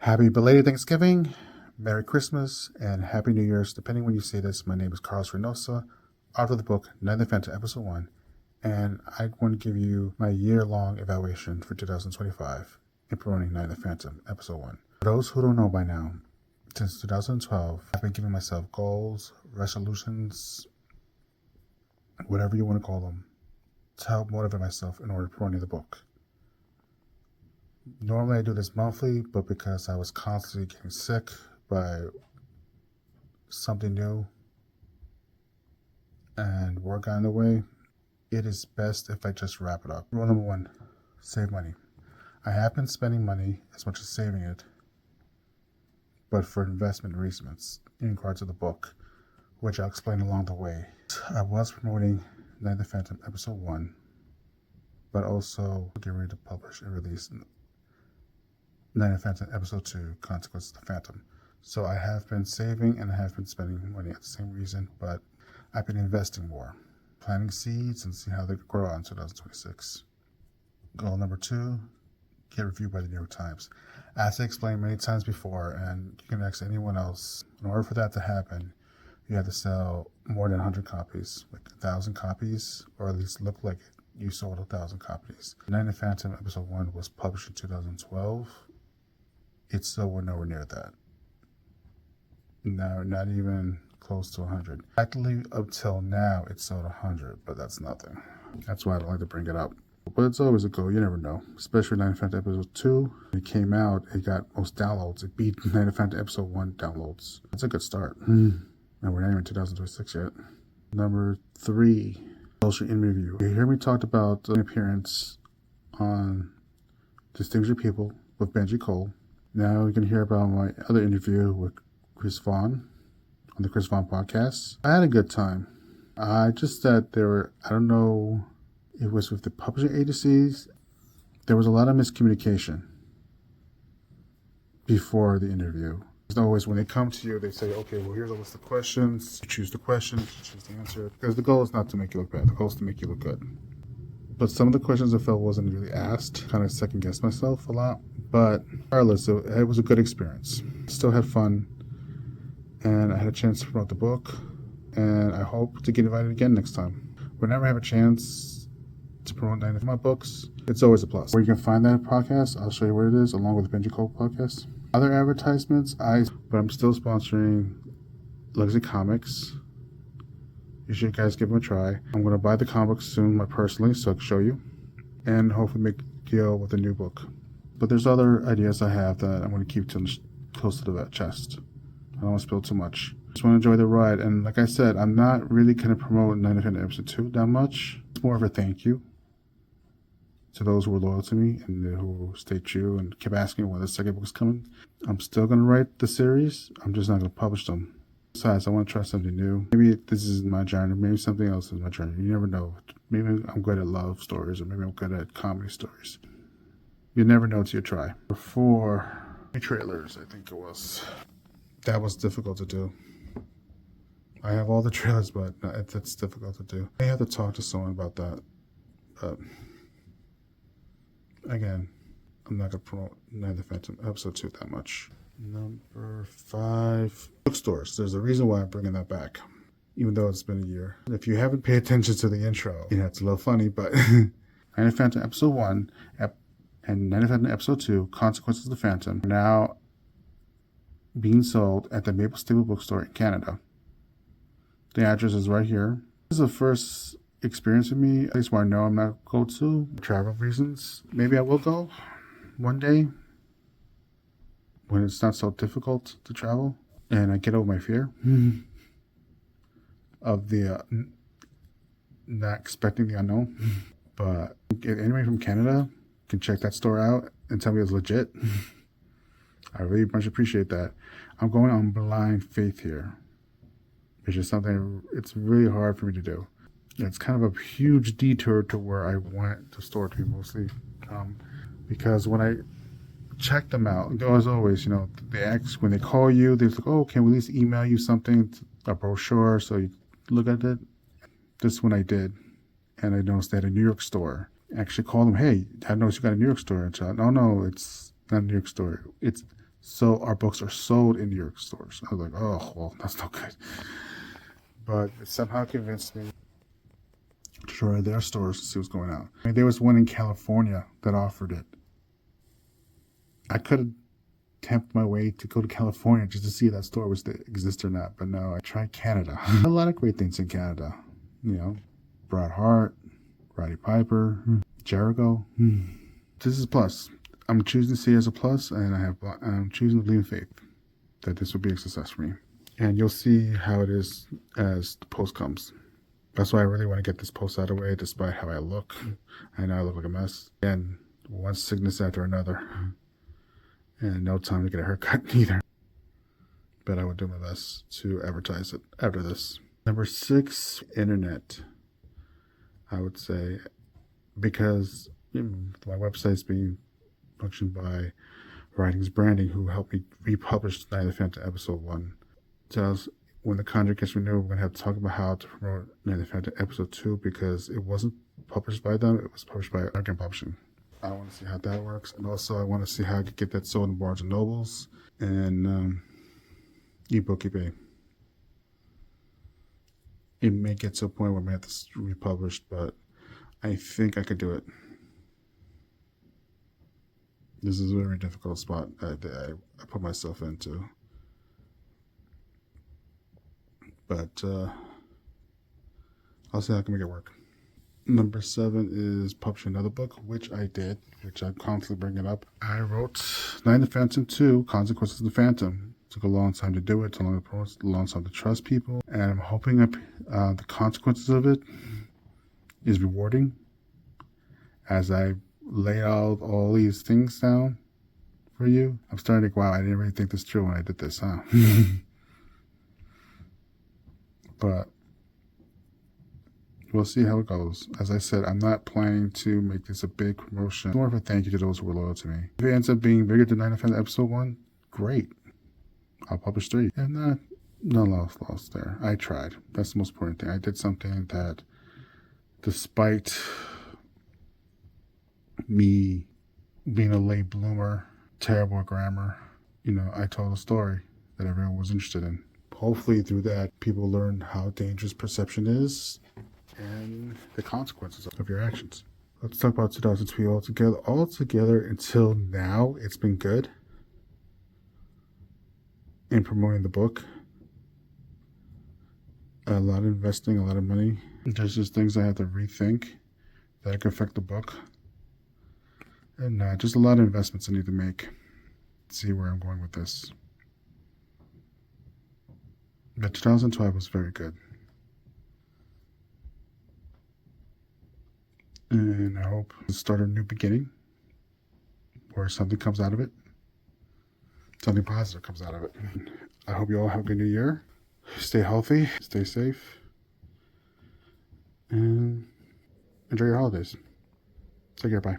Happy belated Thanksgiving, Merry Christmas, and Happy New Year's, depending when you see this. My name is Carlos Reynosa, author of the book Night of the Phantom, Episode 1, and I want to give you my year-long evaluation for 2025 in promoting Night of the Phantom, Episode 1. For those who don't know by now, since 2012, I've been giving myself goals, resolutions, whatever you want to call them, to help motivate myself in order to promote the book. Normally I do this monthly, but because I was constantly getting sick by something new and work got in the way, it is best if I just wrap it up. Rule number 1, save money. I have been spending money as much as saving it, but for investment reasons in regards to the book, which I'll explain along the way. I was promoting Night of the Phantom Episode 1, but also getting ready to publish and release Night of the Phantom Episode 2, Consequences of the Phantom. So I have been saving and I have been spending money at the same reason, but I've been investing more, planting seeds and see how they grow out in 2026. Goal number 2, get reviewed by the New York Times. As I explained many times before, and you can ask anyone else, in order for that to happen, you have to sell more than 100 copies, like 1,000 copies, or at least look like you sold 1,000 copies. Night of the Phantom Episode 1 was published in 2012. It's still nowhere near that. No, not even close to 100. Actually, up till now, it's sold 100, but that's nothing. That's why I don't like to bring it up. But it's always a goal. You never know. Especially Night of the Phantom Episode 2. When it came out, it got most downloads. It beat Night of the Phantom Episode 1 downloads. That's a good start. And we're not even in 2026 yet. Number 3, social interview. You hear me talked about an appearance on Distinguished People with Benji Cole. Now you can hear about my other interview with Chris Vaughn on the Chris Vaughn podcast. I had a good time. I just that there were, I don't know, it was with the publishing agencies. There was a lot of miscommunication before the interview. It's always when they come to you, they say, okay, well, here's a list of questions. You choose the questions, you choose the answer. Because the goal is not to make you look bad. The goal is to make you look good. But some of the questions I felt wasn't really asked. Kind of second guessed myself a lot. But regardless, it was a good experience. Still had fun. And I had a chance to promote the book. And I hope to get invited again next time. Whenever I have a chance to promote any of my books, it's always a plus. Where you can find that podcast, I'll show you where it is, along with the Benji Cole podcast. Other advertisements, but I'm still sponsoring Legacy Comics. You should guys give them a try. I'm going to buy the comics soon, personally, so I can show you. And hopefully make a deal with a new book. But there's other ideas I have that I'm going to keep close to the chest. I don't want to spill too much. Just want to enjoy the ride. And like I said, I'm not really going to promote Night of the Phantom Episode 2 that much. It's more of a thank you to those who were loyal to me and who stayed true and kept asking when the second book is coming. I'm still going to write the series. I'm just not going to publish them. Besides, I want to try something new. Maybe this is my genre. Maybe something else is my genre. You never know. Maybe I'm good at love stories, or maybe I'm good at comedy stories. You never know till you try. 4 trailers, I think it was. That was difficult to do. I have all the trailers, but it's difficult to do. I have to talk to someone about that. But again, I'm not going to promote Night of the Phantom Episode 2 that much. Number 5, bookstores. There's a reason why I'm bringing that back, even though it's been a year. If you haven't paid attention to the intro, it's a little funny, but Night of the Phantom Episode 1 and Night of the Phantom Episode 2, Consequences of the Phantom, are now being sold at the Maple Stable Bookstore in Canada. The address is right here. This is the first experience with me, at least where I know I'm not going to. Travel reasons. Maybe I will go one day when it's not so difficult to travel and I get over my fear of the not expecting the unknown. But if anybody from Canada can check that store out and tell me it's legit, I really much appreciate that. I'm going on blind faith here, which is something it's really hard for me to do. It's kind of a huge detour to where I want the store to be mostly, because when I check them out, as always, they ask when they call you, they're like, oh, can we at least email you something, a brochure, so you look at it. This one I did, and I noticed they had a New York store. I actually called them, hey, I noticed you got a New York store. And no, it's not a New York store. It's So our books are sold in New York stores. I was like, oh, well, that's not good. But it somehow convinced me to try their stores to see what's going on. I mean, there was one in California that offered it. I could have tempted my way to go to California just to see if that store was to exist or not. But no, I tried Canada. A lot of great things in Canada. You know, Bret Hart, Roddy Piper, Jericho. This is a plus. I'm choosing to see it as a plus, and I'm choosing to believe in faith that this will be a success for me. And you'll see how it is as the post comes. That's why I really want to get this post out of the way, despite how I look. I know I look like a mess. And one sickness after another. And no time to get a haircut either. But I will do my best to advertise it after this. Number 6, internet. I would say, because my website's being functioned by Writings Branding, who helped me republish Night of the Phantom Episode 1. So when the contract gets renewed, we're going to have to talk about how to promote Night of the Phantom Episode 2, because it wasn't published by them, it was published by Arkham Publishing. I want to see how that works, and also I want to see how I could get that sold in Barnes and Nobles and ebook eBay. It may get to a point where I may have to republish, but I think I could do it. This is a very difficult spot that I put myself into. But I'll see how I can make it work. Number 7 is publishing another book, which I did, which I'm constantly bringing up. I wrote Night of the Phantom 2, Consequences of the Phantom. It took a long time to do it, a long time to trust people, and I'm hoping that the consequences of it is rewarding as I lay out all these things down for you. I'm starting to think, wow, I didn't really think this through when I did this, huh? But we'll see how it goes. As I said, I'm not planning to make this a big promotion. It's more of a thank you to those who were loyal to me. If it ends up being bigger than Night of the Phantom Episode 1, great. I'll publish 3. If not, no loss there. I tried. That's the most important thing. I did something that, despite me being a late bloomer, terrible at grammar, I told a story that everyone was interested in. Hopefully through that, people learn how dangerous perception is and the consequences of your actions. Let's talk about 2003 altogether. Altogether, until now, it's been good in promoting the book. A lot of investing, a lot of money. There's just things I have to rethink that could affect the book. And just a lot of investments I need to make. See where I'm going with this. But 2012 was very good. And I hope to start a new beginning where something comes out of it. Something positive comes out of it. I hope you all have a good new year. Stay healthy, stay safe, and enjoy your holidays. Take care, bye.